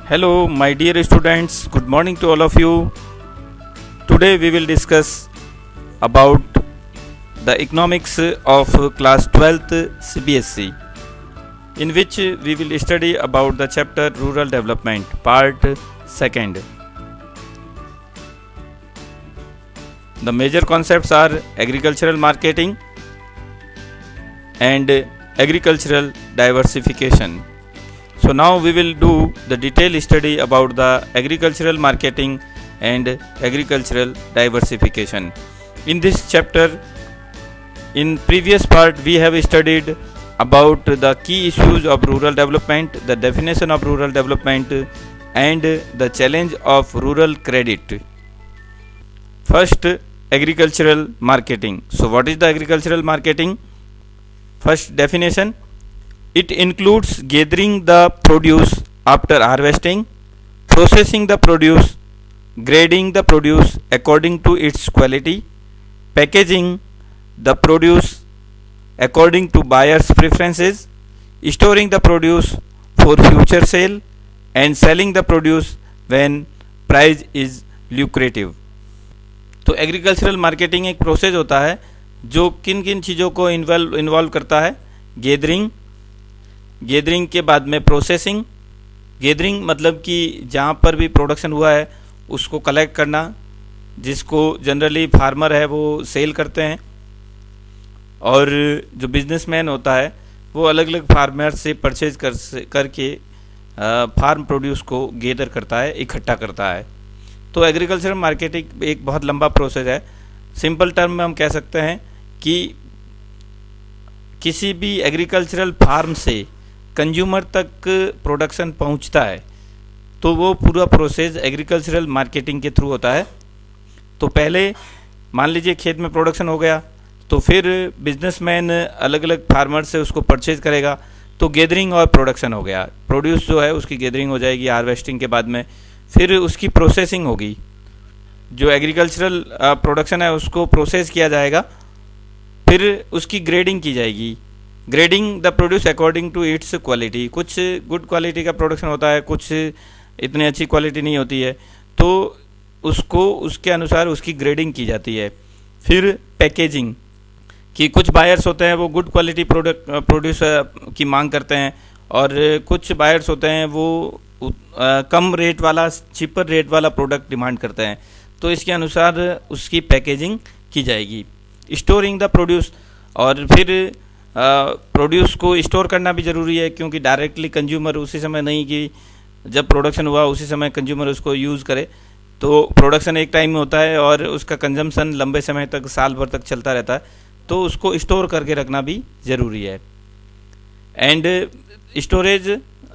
Hello, my dear students. Good morning to all of you. Today we will discuss about the economics of class 12th CBSE, in which we will study about the chapter Rural Development, part 2nd. The major concepts are agricultural marketing and agricultural diversification. So now we will do the detailed study about the agricultural marketing and agricultural diversification. In this chapter, in previous part we have studied about the key issues of rural development, the definition of rural development and the challenge of rural credit. First, agricultural marketing. So what is the agricultural marketing? First definition: it includes gathering the produce after harvesting, processing the produce, grading the produce according to its quality, packaging the produce according to buyers' preferences, storing the produce for future sale, and selling the produce when price is lucrative. तो agricultural marketing एक process होता है जो किन किन चीज़ों को involve करता है। गेदरिंग के बाद में प्रोसेसिंग। गेदरिंग मतलब कि जहाँ पर भी प्रोडक्शन हुआ है उसको कलेक्ट करना, जिसको जनरली फार्मर है वो सेल करते हैं, और जो बिजनेसमैन होता है वो अलग अलग फार्मर से परचेज करके फार्म प्रोड्यूस को गेदर करता है, इकट्ठा करता है। तो एग्रीकल्चरल मार्केटिंग एक बहुत लंबा प्रोसेस है। सिंपल टर्म में हम कह सकते हैं कि किसी भी एग्रीकल्चरल फार्म से कंज्यूमर तक प्रोडक्शन पहुंचता है तो वो पूरा प्रोसेस एग्रीकल्चरल मार्केटिंग के थ्रू होता है। तो पहले मान लीजिए खेत में प्रोडक्शन हो गया तो फिर बिजनेसमैन अलग अलग फार्मर से उसको परचेज करेगा, तो गैदरिंग और प्रोडक्शन हो गया। प्रोड्यूस जो है उसकी गैदरिंग हो जाएगी हार्वेस्टिंग के बाद में, फिर उसकी प्रोसेसिंग होगी। जो एग्रीकल्चरल प्रोडक्शन है उसको प्रोसेस किया जाएगा, फिर उसकी ग्रेडिंग की जाएगी। Grading the produce according to its quality. कुछ गुड क्वालिटी का प्रोडक्शन होता है, कुछ इतनी अच्छी क्वालिटी नहीं होती है, तो उसको उसके अनुसार उसकी ग्रेडिंग की जाती है। फिर पैकेजिंग, कि कुछ बायर्स होते हैं वो गुड क्वालिटी प्रोड्यूस की मांग करते हैं, और कुछ बायर्स होते हैं वो कम रेट वाला, चीपर रेट वाला प्रोडक्ट डिमांड करते हैं, तो इसके अनुसार उसकी पैकेजिंग की जाएगी। स्टोरिंग द प्रोड्यूस, और फिर प्रोड्यूस को स्टोर करना भी ज़रूरी है, क्योंकि डायरेक्टली कंज्यूमर उसी समय नहीं कि जब प्रोडक्शन हुआ उसी समय कंज्यूमर उसको यूज़ करे। तो प्रोडक्शन एक टाइम में होता है और उसका कंजम्पशन लंबे समय तक, साल भर तक चलता रहता है, तो उसको स्टोर करके रखना भी ज़रूरी है। And storage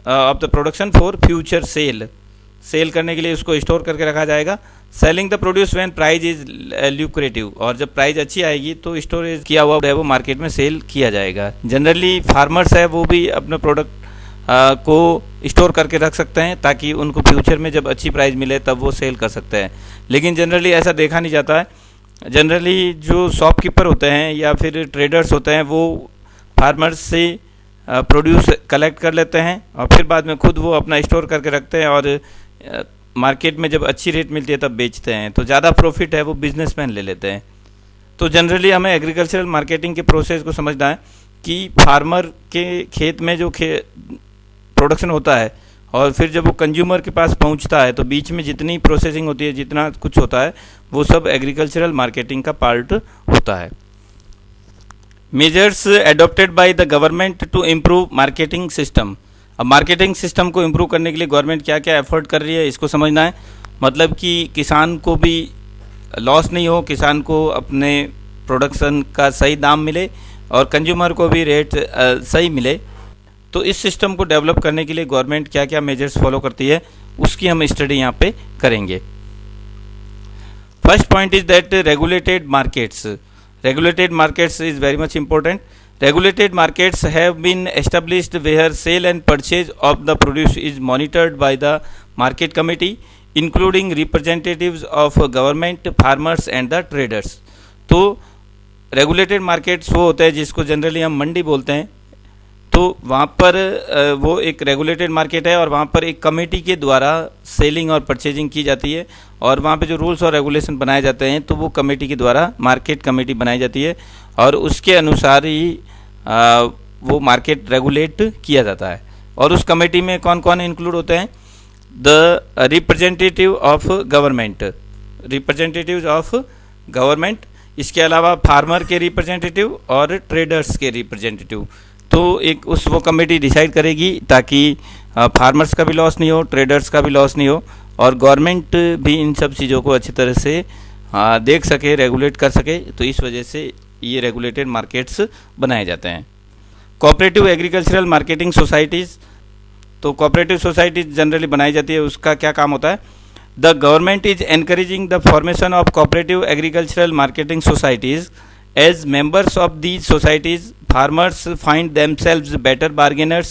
of the production for future cell करने के लिए उसको स्टोर करके रखा जाएगा। Selling the produce when price is lucrative, और जब प्राइस अच्छी आएगी तो स्टोरेज किया हुआ है वो मार्केट में सेल किया जाएगा। जनरली फार्मर्स है वो भी अपने प्रोडक्ट को स्टोर करके रख सकते हैं ताकि उनको फ्यूचर में जब अच्छी प्राइस मिले तब वो सेल कर सकते हैं, लेकिन जनरली ऐसा देखा नहीं जाता है। जनरली जो शॉपकीपर होते हैं या फिर ट्रेडर्स होते हैं वो फार्मर्स से प्रोड्यूस कलेक्ट कर लेते हैं और फिर बाद में खुद वो अपना स्टोर करके रखते हैं, और मार्केट में जब अच्छी रेट मिलती है तब बेचते हैं, तो ज़्यादा प्रॉफिट है वो बिजनेसमैन ले लेते हैं। तो जनरली हमें एग्रीकल्चरल मार्केटिंग के प्रोसेस को समझना है कि फार्मर के खेत में जो प्रोडक्शन होता है और फिर जब वो कंज्यूमर के पास पहुंचता है तो बीच में जितनी प्रोसेसिंग होती है, जितना कुछ होता है, वो सब एग्रीकल्चरल मार्केटिंग का पार्ट होता है। Measures adopted by the government to improve marketing system. अब मार्केटिंग सिस्टम को इम्प्रूव करने के लिए गवर्नमेंट क्या क्या एफर्ट कर रही है इसको समझना है। मतलब कि किसान को भी लॉस नहीं हो, किसान को अपने प्रोडक्शन का सही दाम मिले और कंज्यूमर को भी रेट सही मिले। तो इस सिस्टम को डेवलप करने के लिए गवर्नमेंट क्या क्या मेजर्स फॉलो करती है उसकी हम स्टडी यहाँ पे करेंगे। First point is that regulated markets. Regulated markets is very much important. Regulated markets have been established where sale and purchase of the produce is monitored by the market committee, including representatives of government, farmers and the traders. तो regulated markets वो होते हैं जिसको generally हम मंडी बोलते हैं। तो वहाँ पर वो एक रेगुलेटेड मार्केट है और वहाँ पर एक कमेटी के द्वारा सेलिंग और परचेजिंग की जाती है और वहाँ पे जो रूल्स और रेगुलेशन बनाए जाते हैं तो वो कमेटी के द्वारा मार्केट कमेटी बनाई जाती है और उसके अनुसार ही वो मार्केट रेगुलेट किया जाता है। और उस कमेटी में कौन कौन इंक्लूड होते हैं? The representative of government, representative of government, इसके अलावा फार्मर के रिप्रेजेंटेटिव और ट्रेडर्स के रिप्रेजेंटेटिव। तो एक वो कमेटी डिसाइड करेगी ताकि फार्मर्स का भी लॉस नहीं हो, ट्रेडर्स का भी लॉस नहीं हो और गवर्नमेंट भी इन सब चीज़ों को अच्छी तरह से देख सके, रेगुलेट कर सके। तो इस वजह से ये रेगुलेटेड मार्केट्स बनाए जाते हैं। कोऑपरेटिव एग्रीकल्चरल मार्केटिंग सोसाइटीज़, तो कोऑपरेटिव सोसाइटीज जनरली बनाई जाती है। उसका क्या काम होता है? The government is encouraging the formation of cooperative agricultural marketing societies. As members of these societies, farmers find themselves better bargainers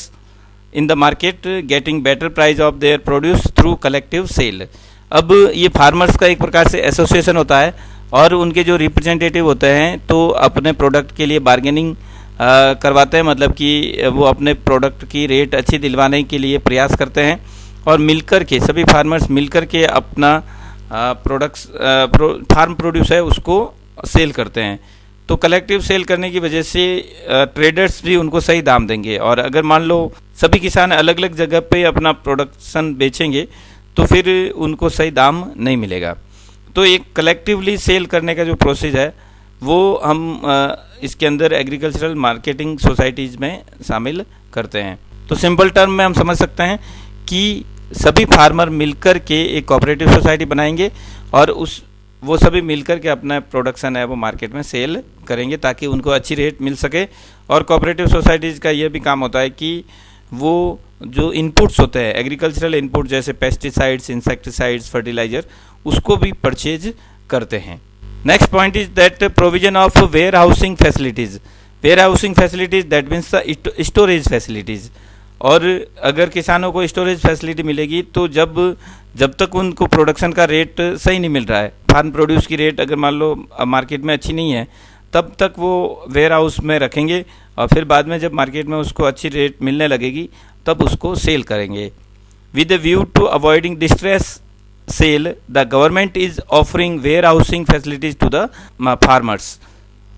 in the market, getting better price of their produce through collective sale. अब ये farmers का एक प्रकार से association होता है और उनके जो रिप्रेजेंटेटिव होते हैं तो अपने प्रोडक्ट के लिए बार्गेनिंग करवाते हैं, मतलब कि वो अपने प्रोडक्ट की रेट अच्छी दिलवाने के लिए प्रयास करते हैं और मिलकर के सभी फार्मर्स मिलकर के अपना प्रोडक्ट्स फार्म प्रोड्यूस है उसको सेल करते हैं। तो कलेक्टिव सेल करने की वजह से ट्रेडर्स भी उनको सही दाम देंगे और अगर मान लो सभी किसान अलग अलग जगह पे अपना प्रोडक्शन बेचेंगे तो फिर उनको सही दाम नहीं मिलेगा। तो एक कलेक्टिवली सेल करने का जो प्रोसेस है वो हम इसके अंदर एग्रीकल्चरल मार्केटिंग सोसाइटीज़ में शामिल करते हैं। तो सिंपल टर्म में हम समझ सकते हैं कि सभी फार्मर मिलकर के एक कोऑपरेटिव सोसाइटी बनाएंगे और वो सभी मिलकर के अपना प्रोडक्शन है वो मार्केट में सेल करेंगे ताकि उनको अच्छी रेट मिल सके। और कोऑपरेटिव सोसाइटीज़ का ये भी काम होता है कि वो जो इनपुट्स होते हैं एग्रीकल्चरल इनपुट जैसे पेस्टिसाइड्स, इंसेक्टिसाइड्स, फर्टिलाइजर, उसको भी परचेज करते हैं। Next point is that provision of warehousing facilities. Warehousing facilities that means the storage facilities. और अगर किसानों को स्टोरेज फैसिलिटी मिलेगी तो जब तक उनको प्रोडक्शन का रेट सही नहीं मिल रहा है, फार्म प्रोड्यूस की रेट अगर मान लो मार्केट में अच्छी नहीं है, तब तक वो वेयर हाउस में रखेंगे और फिर बाद में जब मार्केट में उसको अच्छी रेट मिलने लगेगी तब उसको सेल करेंगे। With a view to avoiding distress sale, the government is offering warehousing facilities to the farmers.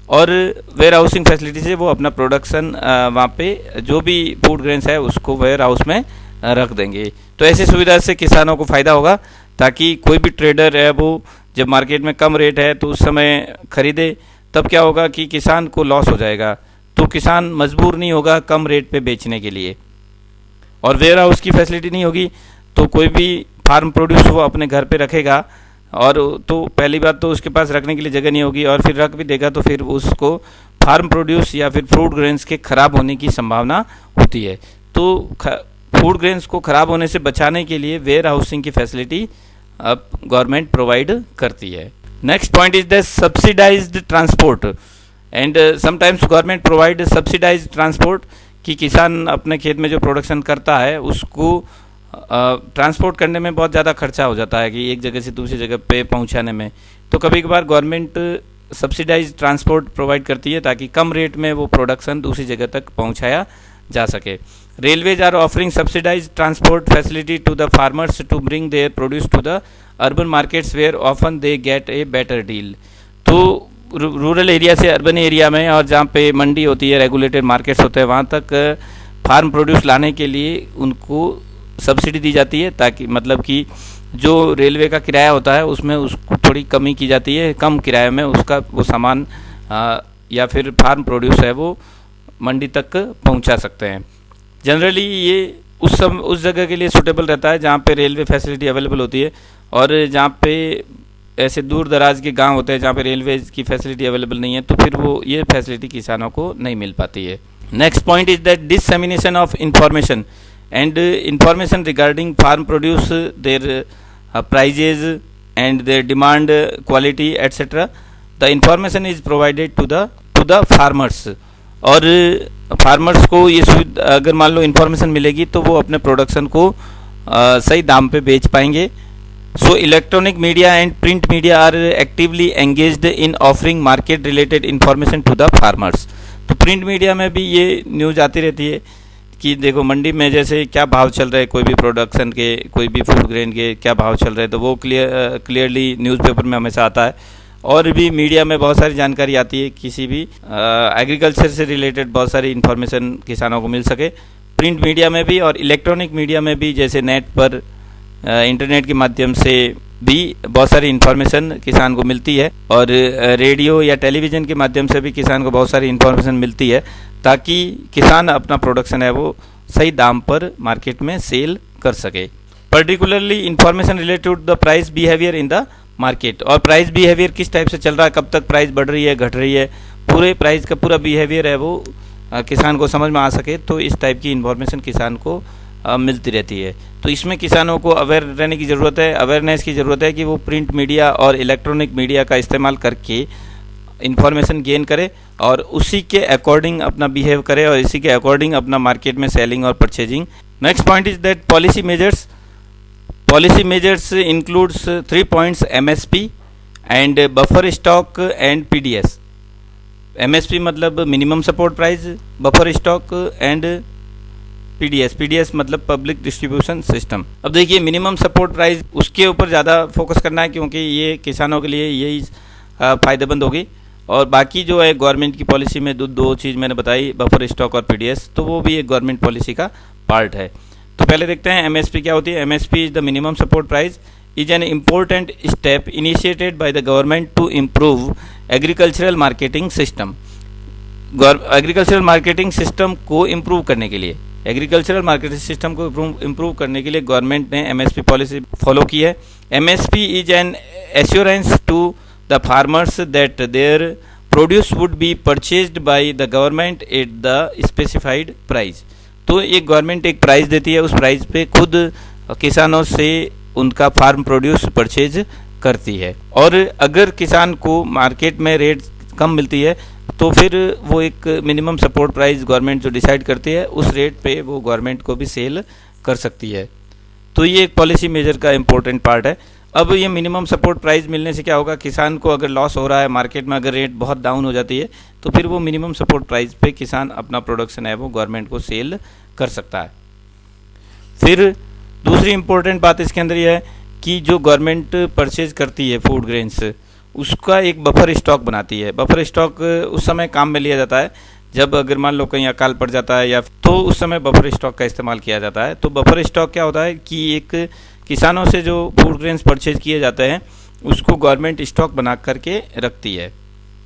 और वेयर हाउसिंग फैसिलिटी से वो अपना प्रोडक्शन वहाँ पे जो भी फूड ग्रेन्स है उसको वेयर हाउस में रख देंगे। तो ऐसी सुविधा से किसानों को फ़ायदा होगा ताकि कोई भी ट्रेडर है वो जब मार्केट में कम रेट है तो उस समय खरीदे, तब क्या होगा कि किसान को लॉस हो जाएगा, तो किसान मजबूर नहीं होगा कम रेट पे बेचने के लिए। और वेयर हाउस की फैसिलिटी नहीं होगी तो कोई भी फार्म प्रोड्यूस वो अपने घर पे रखेगा और तो पहली बात तो उसके पास रखने के लिए जगह नहीं होगी और फिर रख भी देगा तो फिर उसको फार्म प्रोड्यूस या फिर फ्रूट ग्रेन्स के ख़राब होने की संभावना होती है। तो फूड ग्रेन्स को ख़राब होने से बचाने के लिए वेयर हाउसिंग की फैसिलिटी अब गवर्नमेंट प्रोवाइड करती है। Next point is the subsidised transport and sometimes government provide subsidised transport, कि किसान अपने खेत में जो प्रोडक्शन करता है उसको ट्रांसपोर्ट करने में बहुत ज़्यादा खर्चा हो जाता है कि एक जगह से दूसरी जगह पे पहुंचाने में। तो कभी कभार गवर्नमेंट सब्सिडाइज ट्रांसपोर्ट प्रोवाइड करती है ताकि कम रेट में वो प्रोडक्शन दूसरी जगह तक पहुंचाया जा सके। Railways are offering subsidise transport facility to the farmers to bring their produce to the urban markets where often they get a better deal. तो रूरल एरिया से अर्बन एरिया में और जहाँ पे मंडी होती है, रेगुलेटेड मार्केट्स होते हैं, वहाँ तक फार्म प्रोड्यूस लाने के लिए उनको सब्सिडी दी जाती है ताकि मतलब कि जो रेलवे का किराया होता है उसमें उसको थोड़ी कमी की जाती है, कम किराए में उसका वो सामान या फिर फार्म प्रोड्यूस है वो मंडी तक पहुंचा सकते हैं। जनरली ये उस जगह के लिए सूटेबल रहता है जहाँ पे रेलवे फैसिलिटी अवेलेबल होती है और जहाँ पे ऐसे दूर दराज के गांव होते हैं जहाँ पे रेलवे की फैसिलिटी अवेलेबल नहीं है तो फिर वो ये फैसिलिटी किसानों को नहीं मिल पाती है। Next point is that डिससेमिनेशन of information and information regarding farm produce, their prices and their demand, quality etc. The information is provided to the farmers और फार्मर्स को ये अगर मान लो इन्फॉर्मेशन मिलेगी तो वो अपने प्रोडक्शन को सही दाम पे बेच पाएंगे। So electronic media and print media are actively engaged in offering market related information to the farmers. तो प्रिंट मीडिया में भी ये न्यूज़ आती रहती है कि देखो मंडी में जैसे क्या भाव चल रहे हैं, कोई भी प्रोडक्शन के, कोई भी फूड ग्रेन के क्या भाव चल रहे हैं, तो वो क्लियरली न्यूज़पेपर में हमेशा आता है। और भी मीडिया में बहुत सारी जानकारी आती है, किसी भी एग्रीकल्चर से रिलेटेड बहुत सारी इन्फॉर्मेशन किसानों को मिल सके। प्रिंट मीडिया में भी और इलेक्ट्रॉनिक मीडिया में भी, जैसे नेट पर इंटरनेट के माध्यम से भी बहुत सारी इन्फॉर्मेशन किसान को मिलती है, और रेडियो या टेलीविज़न के माध्यम से भी किसान को बहुत सारी इन्फॉर्मेशन मिलती है, ताकि किसान अपना प्रोडक्शन है वो सही दाम पर मार्केट में सेल कर सके। Particularly information related to the price behaviour in the market, और प्राइस बिहेवियर किस टाइप से चल रहा है, कब तक प्राइस बढ़ रही है, घट रही है, पूरे प्राइस का पूरा बिहेवियर है वो किसान को समझ में आ सके, तो इस टाइप की इन्फॉर्मेशन किसान को मिलती रहती है। तो इसमें किसानों को अवेयर रहने की ज़रूरत है, अवेयरनेस की ज़रूरत है कि वो प्रिंट मीडिया और इलेक्ट्रॉनिक मीडिया का इस्तेमाल करके इन्फॉर्मेशन गेन करे और उसी के अकॉर्डिंग अपना बिहेव करे और इसी के अकॉर्डिंग अपना मार्केट में सेलिंग और purchasing. Next point is that policy measures. Policy measures includes 3 points: MSP and buffer stock and PDS. MSP मतलब minimum support price, buffer stock and PDS मतलब पब्लिक डिस्ट्रीब्यूशन सिस्टम। अब देखिए minimum support price, उसके ऊपर ज़्यादा focus करना है क्योंकि ये किसानों के लिए यही फ़ायदेमंद होगी। और बाकी जो है गवर्नमेंट की पॉलिसी में दो चीज़ मैंने बताई, बफर स्टॉक और पीडीएस, तो वो भी एक गवर्नमेंट पॉलिसी का पार्ट है। तो पहले देखते हैं एमएसपी क्या होती है। MSP is the minimum support price, is an important step initiated by the government to improve agricultural marketing system. Agricultural marketing system को इम्प्रूव करने के लिए, एग्रीकल्चरल मार्केटिंग सिस्टम को इम्प्रूव करने के लिए गवर्नमेंट ने एमएसपी पॉलिसी फॉलो की है। MSP is an assurance to the farmers that their produce would be purchased by the government at the specified price. तो ये गवर्नमेंट एक प्राइस देती है, उस प्राइस पे खुद किसानों से उनका फार्म प्रोड्यूस परचेज करती है। और अगर किसान को मार्केट में रेट कम मिलती है तो फिर वो एक मिनिमम सपोर्ट प्राइस गवर्नमेंट जो डिसाइड करती है उस रेट पे वो गवर्नमेंट को भी सेल कर सकती है। तो ये एक पॉलिसी मेजर का इम्पोर्टेंट पार्ट है। अब ये मिनिमम सपोर्ट प्राइस मिलने से क्या होगा, किसान को अगर लॉस हो रहा है मार्केट में, अगर रेट बहुत डाउन हो जाती है, तो फिर वो मिनिमम सपोर्ट प्राइस पे किसान अपना प्रोडक्शन है वो गवर्नमेंट को सेल कर सकता है। फिर दूसरी इम्पोर्टेंट बात इसके अंदर ये है कि जो गवर्नमेंट परचेज करती है फूड ग्रेन्स, उसका एक बफर स्टॉक बनाती है। बफर स्टॉक उस समय काम में लिया जाता है जब अगर मान लो कहीं अकाल पड़ जाता है, या तो उस समय बफर स्टॉक का इस्तेमाल किया जाता है। तो बफर स्टॉक क्या होता है कि एक किसानों से जो फूड ग्रेन्स परचेज किए जाते हैं उसको गवर्नमेंट स्टॉक बना करके रखती है।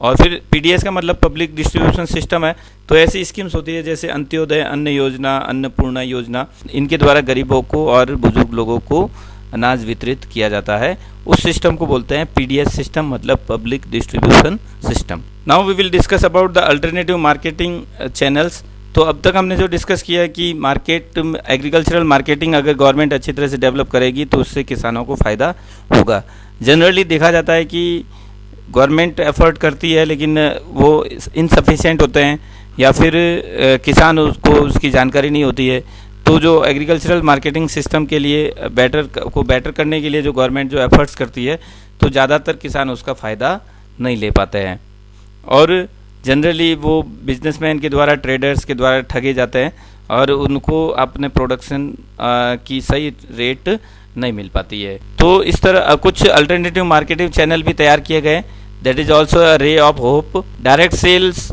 और फिर पीडीएस का मतलब पब्लिक डिस्ट्रीब्यूशन सिस्टम है। तो ऐसी स्कीम्स होती है जैसे अंत्योदय अन्न योजना, अन्नपूर्णा योजना, इनके द्वारा गरीबों को और बुजुर्ग लोगों को अनाज वितरित किया जाता है। उस सिस्टम को बोलते हैं पीडीएस सिस्टम, मतलब public distribution system. Now we will discuss about the alternative marketing channels. तो अब तक हमने जो डिस्कस किया है कि मार्केट, एग्रीकल्चरल मार्केटिंग अगर गवर्नमेंट अच्छी तरह से डेवलप करेगी तो उससे किसानों को फ़ायदा होगा। जनरली देखा जाता है कि गवर्नमेंट एफर्ट करती है लेकिन वो इनसफिशिएंट होते हैं, या फिर किसान उसको उसकी जानकारी नहीं होती है। तो जो एग्रीकल्चरल मार्केटिंग सिस्टम के लिए बेटर करने के लिए जो गवर्नमेंट जो एफर्ट्स करती है, तो ज़्यादातर किसान उसका फ़ायदा नहीं ले पाते हैं, और जनरली वो बिजनेसमैन के द्वारा, ट्रेडर्स के द्वारा ठगे जाते हैं और उनको अपने प्रोडक्शन की सही रेट नहीं मिल पाती है। तो इस तरह कुछ अल्टरनेटिव मार्केटिंग चैनल भी तैयार किए गए। That is also a ray of hope. Direct sales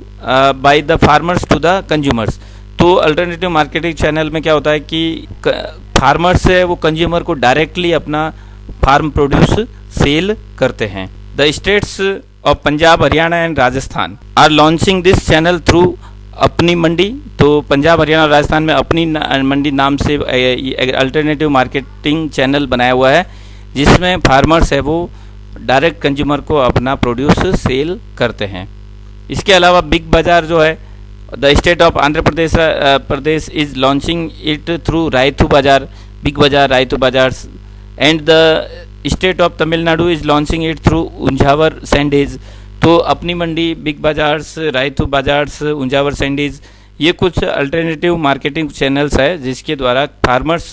by the farmers to the consumers. तो अल्टरनेटिव मार्केटिंग चैनल में क्या होता है कि फार्मर से वो कंज्यूमर को डायरेक्टली अपना फार्म प्रोड्यूस सेल करते हैं। The states of Punjab, Haryana and Rajasthan are launching this channel through Apni Mandi. तो पंजाब, हरियाणा और राजस्थान में अपनी मंडी नाम से अल्टरनेटिव मार्केटिंग चैनल बनाया हुआ है, जिसमें फार्मर्स है वो डायरेक्ट कंज्यूमर को अपना प्रोड्यूस सेल करते हैं। इसके अलावा बिग बाज़ार जो है, the state of Andhra Pradesh is launching it through Rythu Bazaar, big Bazaar, Rythu Bazaar, and the state of Tamil Nadu is launching it through Uzhavar Sandhai. तो अपनी मंडी, बिग बाज़ार्स, रायतू बाज़ार्स, उंझावर सैंडीज, ये कुछ अल्टरनेटिव मार्केटिंग चैनल्स है जिसके द्वारा फार्मर्स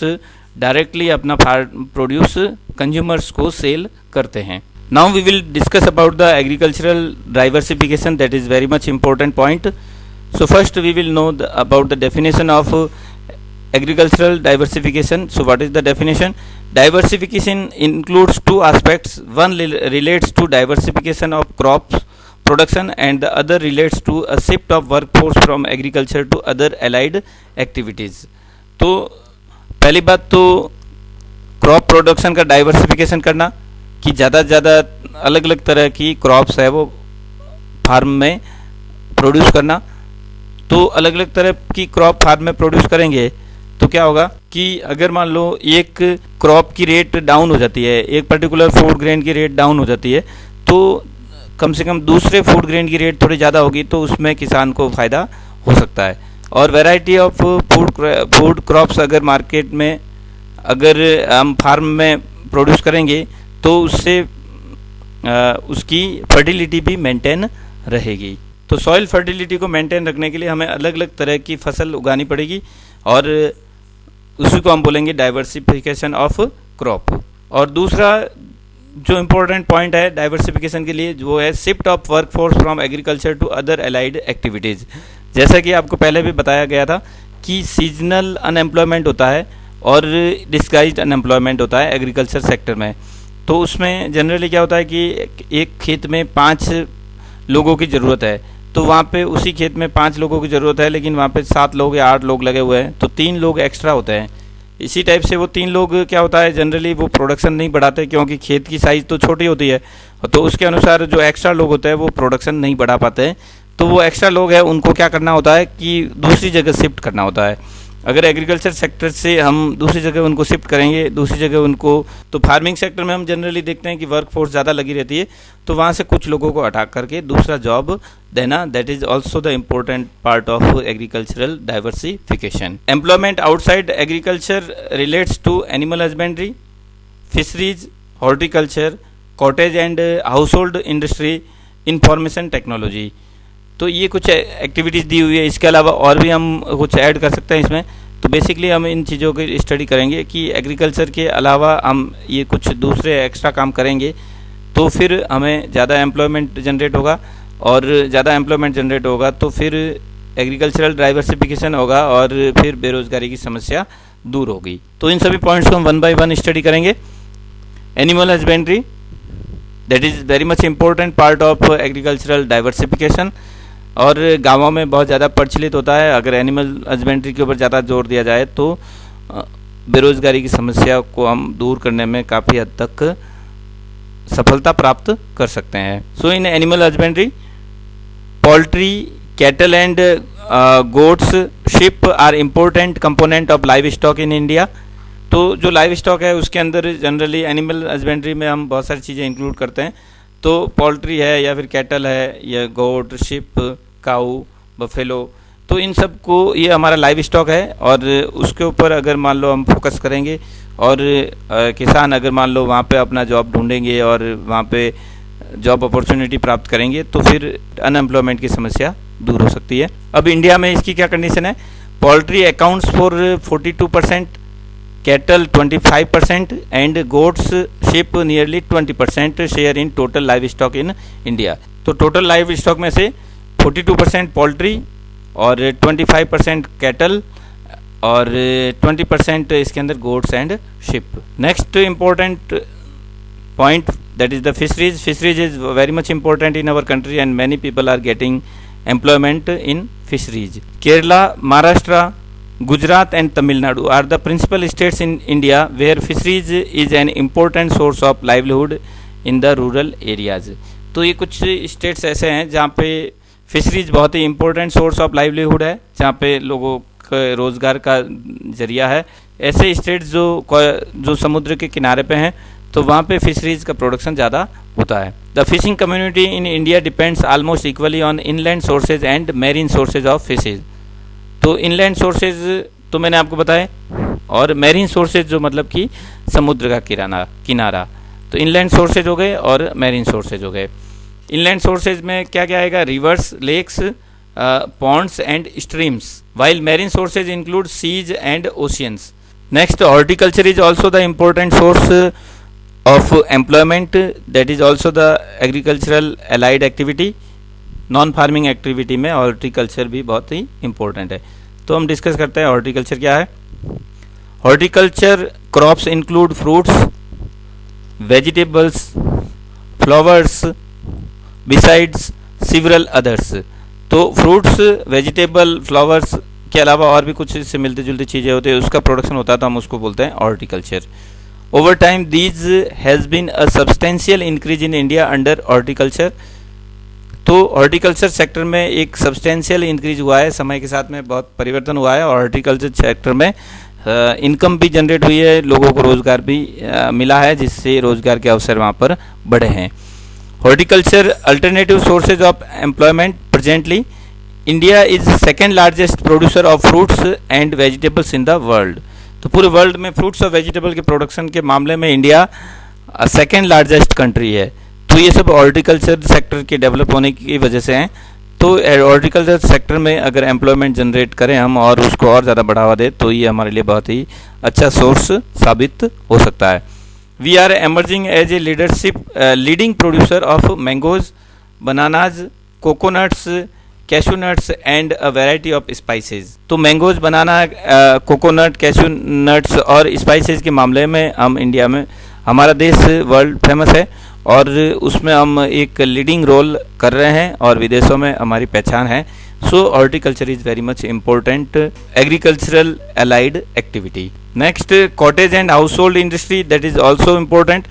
डायरेक्टली अपना प्रोड्यूस कंज्यूमर्स को सेल करते हैं। Now we will discuss about the agricultural diversification, that is very much important point. So first we will know about the definition of agricultural diversification. So what is the definition? Diversification includes two aspects. One relates to diversification of crops production and the other relates to a shift of workforce from agriculture to other allied activities. तो पहली बात तो crop production का diversification करना कि ज़्यादा से ज़्यादा अलग अलग तरह की क्रॉप्स है वो फार्म में प्रोड्यूस करना। तो अलग अलग तरह की क्रॉप फार्म में प्रोड्यूस करेंगे तो क्या होगा कि अगर मान लो एक क्रॉप की रेट डाउन हो जाती है, एक पर्टिकुलर फूड ग्रेन की रेट डाउन हो जाती है, तो कम से कम दूसरे फूड ग्रेन की रेट थोड़ी ज़्यादा होगी, तो उसमें किसान को फ़ायदा हो सकता है। और वैरायटी ऑफ फूड क्रॉप्स अगर मार्केट में अगर हम फार्म में प्रोड्यूस करेंगे तो उससे उसकी फर्टिलिटी भी मेंटेन रहेगी। तो सॉइल फर्टिलिटी को मेंटेन रखने के लिए हमें अलग अलग तरह की फसल उगानी पड़ेगी और उसी को हम बोलेंगे डाइवर्सिफिकेशन ऑफ क्रॉप। और दूसरा जो इम्पोर्टेंट पॉइंट है डाइवर्सिफिकेशन के लिए वो है shift of workforce from agriculture to other allied activities. जैसा कि आपको पहले भी बताया गया था कि सीजनल अनएम्प्लॉयमेंट होता है और डिस्गाइज्ड अनएम्प्लॉयमेंट होता है एग्रीकल्चर सेक्टर में। तो उसमें जनरली क्या होता है कि एक खेत में 5 लोगों की ज़रूरत है, तो वहाँ पे उसी खेत में 5 लोगों की ज़रूरत है, लेकिन वहाँ पे 7 लोग या 8 लोग लगे हुए हैं, तो 3 लोग एक्स्ट्रा होते हैं। इसी टाइप से वो 3 लोग क्या होता है जनरली वो प्रोडक्शन नहीं बढ़ाते क्योंकि खेत की साइज़ तो छोटी होती है, तो उसके अनुसार जो एक्स्ट्रा लोग होते हैं वो प्रोडक्शन नहीं बढ़ा पाते हैं। तो वो एक्स्ट्रा लोग हैं उनको क्या करना होता है कि दूसरी जगह शिफ्ट करना होता है। अगर एग्रीकल्चर सेक्टर से हम दूसरी जगह उनको शिफ्ट करेंगे, दूसरी जगह उनको, तो फार्मिंग सेक्टर में हम जनरली देखते हैं कि वर्क फोर्स ज़्यादा लगी रहती है, तो वहाँ से कुछ लोगों को हटा करके दूसरा जॉब देना, that is also the important part of agricultural diversification. Employment outside agriculture relates to animal husbandry, fisheries, horticulture, cottage and household industry, information technology. तो ये कुछ एक्टिविटीज़ दी हुई है, इसके अलावा और भी हम कुछ ऐड कर सकते हैं इसमें। तो बेसिकली हम इन चीज़ों की स्टडी करेंगे कि एग्रीकल्चर के अलावा हम ये कुछ दूसरे एक्स्ट्रा काम करेंगे तो फिर हमें ज़्यादा एम्प्लॉयमेंट जनरेट होगा, और ज़्यादा एम्प्लॉयमेंट जनरेट होगा तो फिर एग्रीकल्चरल डाइवर्सिफिकेशन होगा और फिर बेरोज़गारी की समस्या दूर होगी। तो इन सभी पॉइंट्स को हम 1 बाय 1 स्टडी करेंगे। Animal husbandry, that is very much important part of agricultural diversification, और गांवों में बहुत ज़्यादा प्रचलित होता है। अगर एनिमल हस्बेंड्री के ऊपर ज़्यादा जोर दिया जाए तो बेरोज़गारी की समस्या को हम दूर करने में काफ़ी हद तक सफलता प्राप्त कर सकते हैं। So in animal husbandry, poultry, cattle and goats, sheep are important component of livestock in India. तो जो लाइव स्टॉक है उसके अंदर जनरली एनिमल हस्बेंड्री में हम बहुत सारी चीज़ें इंक्लूड करते हैं। तो पोल्ट्री है या फिर कैटल है या गोट, शिप, काऊ, बफेलो, तो इन सब को ये हमारा लाइव स्टॉक है और उसके ऊपर अगर मान लो हम फोकस करेंगे और किसान अगर मान लो वहाँ पे अपना जॉब ढूंढेंगे और वहाँ पे जॉब अपॉर्चुनिटी प्राप्त करेंगे तो फिर अनएम्प्लॉयमेंट की समस्या दूर हो सकती है। अब इंडिया में इसकी क्या कंडीशन है? Poultry accounts for 42%, cattle 25% and goats, ship nearly 20% share in total live stock in India. तो टोटल लाइव स्टॉक में से 42% पोल्ट्री और 25% कैटल और 20% इसके अंदर goats and sheep. Next important point that is the fisheries. Fisheries is very much important in our country and many people are getting employment in fisheries. Kerala, Maharashtra, Gujarat and Tamil Nadu are the principal states in India where fisheries is an important source of livelihood in the rural areas। तो ये कुछ states ऐसे हैं जहाँ पे fisheries बहुत ही important source of livelihood है, जहाँ पे लोगों के रोज़गार का जरिया है। ऐसे स्टेट्स जो समुद्र के किनारे पे हैं तो वहाँ पे फिशरीज का प्रोडक्शन ज़्यादा होता है। The fishing community in India depends almost equally on inland sources and marine sources of fishes. तो इनलैंड सोर्सेज तो मैंने आपको बताया, और मैरीन सोर्सेज जो मतलब कि समुद्र का किनारा। तो इनलैंड सोर्सेज हो गए और मैरीन सोर्सेज हो गए। इनलैंड सोर्सेज में क्या क्या आएगा? Rivers, lakes, ponds and streams, while marine sources include seas and oceans. Next, horticulture is also the important source of employment, that is also the agricultural allied activity. Non farming activity में horticulture भी बहुत ही important है। तो हम discuss करते हैं horticulture क्या है। Horticulture crops include fruits, vegetables, flowers besides several others. तो फ्रूट्स, वेजिटेबल, फ्लावर्स के अलावा और भी कुछ इससे मिलती जुलती चीज़ें होती है, उसका प्रोडक्शन होता है, तो हम उसको बोलते हैं horticulture. Over time these has been a substantial increase in India under horticulture. तो हॉर्टिकल्चर सेक्टर में एक सब्सटेंशियल इंक्रीज हुआ है, समय के साथ में बहुत परिवर्तन हुआ है और हॉर्टिकल्चर सेक्टर में इनकम भी जनरेट हुई है, लोगों को रोज़गार भी मिला है, जिससे रोज़गार के अवसर वहाँ पर बढ़े हैं। Horticulture alternative sources of employment presently India is second largest producer of fruits and vegetables in the world. तो पूरे वर्ल्ड में फ्रूट्स और वेजिटेबल के प्रोडक्शन के मामले में इंडिया सेकेंड लार्जेस्ट कंट्री है। तो ये सब हॉर्टिकल्चर सेक्टर के डेवलप होने की वजह से हैं। तो हॉर्टिकल्चर सेक्टर में अगर एम्प्लॉयमेंट जनरेट करें हम और उसको और ज़्यादा बढ़ावा दें तो ये हमारे लिए बहुत ही अच्छा सोर्स साबित हो सकता है। We are emerging as a leading producer of mangoes, bananas, coconuts, cashew nuts and a variety of spices. तो mangoes, banana, coconut, cashew nuts और स्पाइसेस के मामले में हम इंडिया में, हमारा देश वर्ल्ड फेमस है और उसमें हम एक लीडिंग रोल कर रहे हैं और विदेशों में हमारी पहचान है। So horticulture is very much important agricultural allied activity. Next, cottage and household industry, that is also important.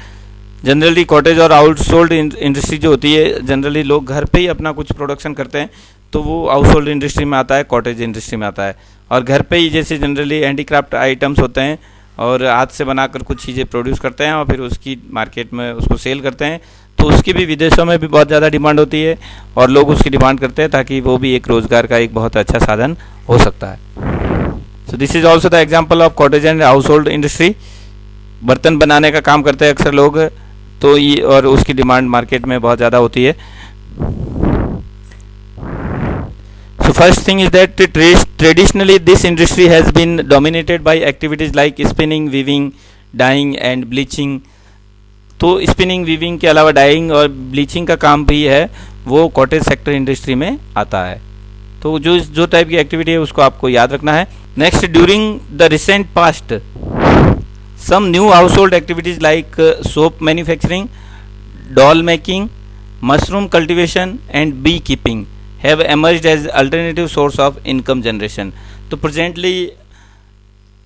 Generally cottage और हाउस होल्ड इंडस्ट्री जो होती है, जनरली लोग घर पे ही अपना कुछ प्रोडक्शन करते हैं, तो वो हाउस होल्ड इंडस्ट्री में आता है, कॉटेज इंडस्ट्री में आता है। और घर पे ही जैसे जनरली हैंडीक्राफ्ट आइटम्स होते हैं और हाथ से बनाकर कुछ चीज़ें प्रोड्यूस करते हैं और फिर उसकी मार्केट में उसको सेल करते हैं, तो उसकी भी विदेशों में भी बहुत ज़्यादा डिमांड होती है और लोग उसकी डिमांड करते हैं, ताकि वो भी एक रोज़गार का एक बहुत अच्छा साधन हो सकता है। So this is also the example of cottage and household industry. बर्तन बनाने का काम करते हैं अक्सर लोग, तो ये और उसकी डिमांड मार्केट में बहुत ज़्यादा होती है। So first thing is that traditionally this industry has been dominated by activities like spinning, weaving, dyeing and bleaching। तो स्पिनिंग, वीविंग के अलावा डाइंग और ब्लीचिंग का काम भी है, वो कॉटेज सेक्टर इंडस्ट्री में आता है। तो जो टाइप की एक्टिविटी है उसको आपको याद रखना है। Next, during the recent past some new household activities like soap manufacturing, doll making, mushroom cultivation and beekeeping have emerged as alternative source of income generation। तो प्रेजेंटली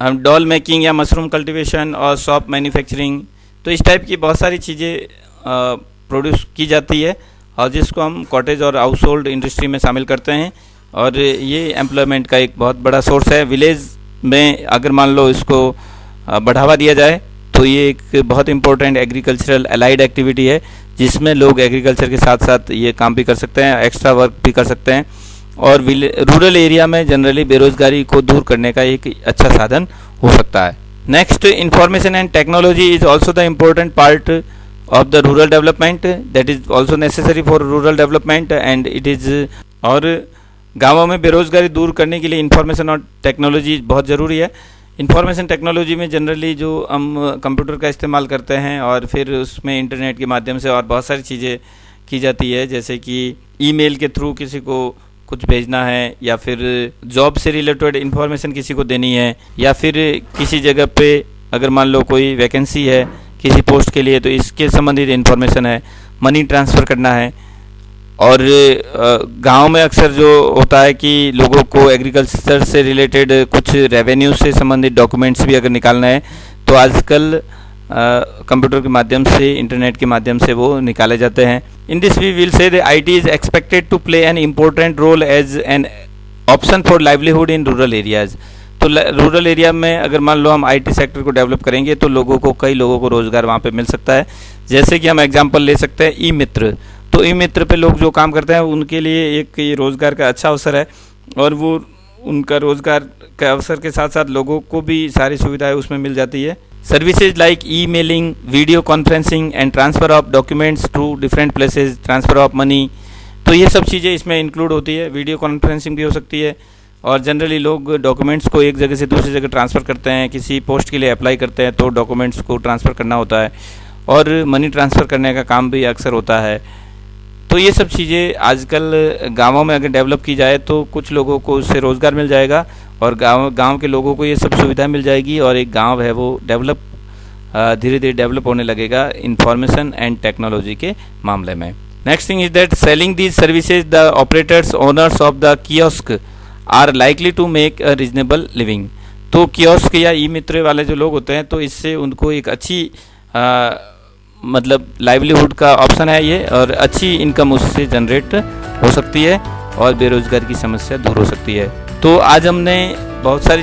हम doll making या mushroom cultivation और shop manufacturing, तो इस type की बहुत सारी चीज़ें प्रोड्यूस की जाती है और जिसको हम कॉटेज और हाउस होल्ड इंडस्ट्री में शामिल करते हैं और ये एम्प्लॉयमेंट का एक बहुत बड़ा सोर्स है। विलेज में अगर मान लो इसको बढ़ावा दिया जाए तो ये एक बहुत इंपॉर्टेंट एग्रीकल्चरल अलाइड एक्टिविटी है, जिसमें लोग एग्रीकल्चर के साथ साथ ये काम भी कर सकते हैं, एक्स्ट्रा वर्क भी कर सकते हैं और रूरल एरिया में जनरली बेरोजगारी को दूर करने का एक अच्छा साधन हो सकता है। Next, information and technology is also the important part of the rural development, that is also necessary for rural development and it is. और गाँवों में बेरोजगारी दूर करने के लिए इंफॉर्मेशन और टेक्नोलॉजी बहुत ज़रूरी है। इंफॉर्मेशन टेक्नोलॉजी में जनरली जो हम कंप्यूटर का इस्तेमाल करते हैं और फिर उसमें इंटरनेट के माध्यम से और बहुत सारी चीज़ें की जाती है, जैसे कि ईमेल के थ्रू किसी को कुछ भेजना है या फिर जॉब से रिलेटेड इंफॉर्मेशन किसी को देनी है या फिर किसी जगह पे अगर मान लो कोई वैकेंसी है किसी पोस्ट के लिए तो इसके संबंधित इंफॉर्मेशन है, मनी ट्रांसफ़र करना है। और गांव में अक्सर जो होता है कि लोगों को एग्रीकल्चर से रिलेटेड कुछ रेवेन्यू से संबंधित डॉक्यूमेंट्स भी अगर निकालना है तो आजकल कंप्यूटर के माध्यम से, इंटरनेट के माध्यम से वो निकाले जाते हैं। In this we will say the IT is expected to play an important role as an option for livelihood in rural areas. तो रूरल एरिया में अगर मान लो हम आईटी सेक्टर को डेवलप करेंगे तो कई लोगों को रोज़गार वहाँ पे मिल सकता है। जैसे कि हम एग्जांपल ले सकते हैं ई मित्र। तो ई मित्र पे लोग जो काम करते हैं उनके लिए एक ये रोज़गार का अच्छा अवसर है और वो उनका रोज़गार के अवसर के साथ साथ लोगों को भी सारी सुविधाएं उसमें मिल जाती है। Services like emailing, video conferencing and transfer of documents to different places, transfer of money, तो ये सब चीज़ें इसमें इंक्लूड होती है। वीडियो कॉन्फ्रेंसिंग भी हो सकती है और जनरली लोग डॉक्यूमेंट्स को एक जगह से दूसरी जगह ट्रांसफ़र करते हैं, किसी पोस्ट के लिए अप्लाई करते हैं तो डॉक्यूमेंट्स को ट्रांसफ़र करना होता है और मनी ट्रांसफ़र करने का काम भी अक्सर होता है। तो तो ये सब चीज़ें आजकल गांवों में अगर डेवलप की जाए तो कुछ लोगों को उससे रोज़गार मिल जाएगा और गांव के लोगों को ये सब सुविधा मिल जाएगी और एक गांव है वो धीरे धीरे डेवलप होने लगेगा इंफॉर्मेशन एंड टेक्नोलॉजी के मामले में। Next thing is that selling these services the operators owners of the kiosk are likely to make a reasonable living. तो कियोस्क या ई मित्र वाले जो लोग होते हैं तो इससे उनको एक अच्छी मतलब लाइवलीहुड का ऑप्शन है ये, और अच्छी इनकम उससे जनरेट हो सकती है और बेरोजगारी की समस्या दूर हो सकती है। तो आज हमने बहुत सारी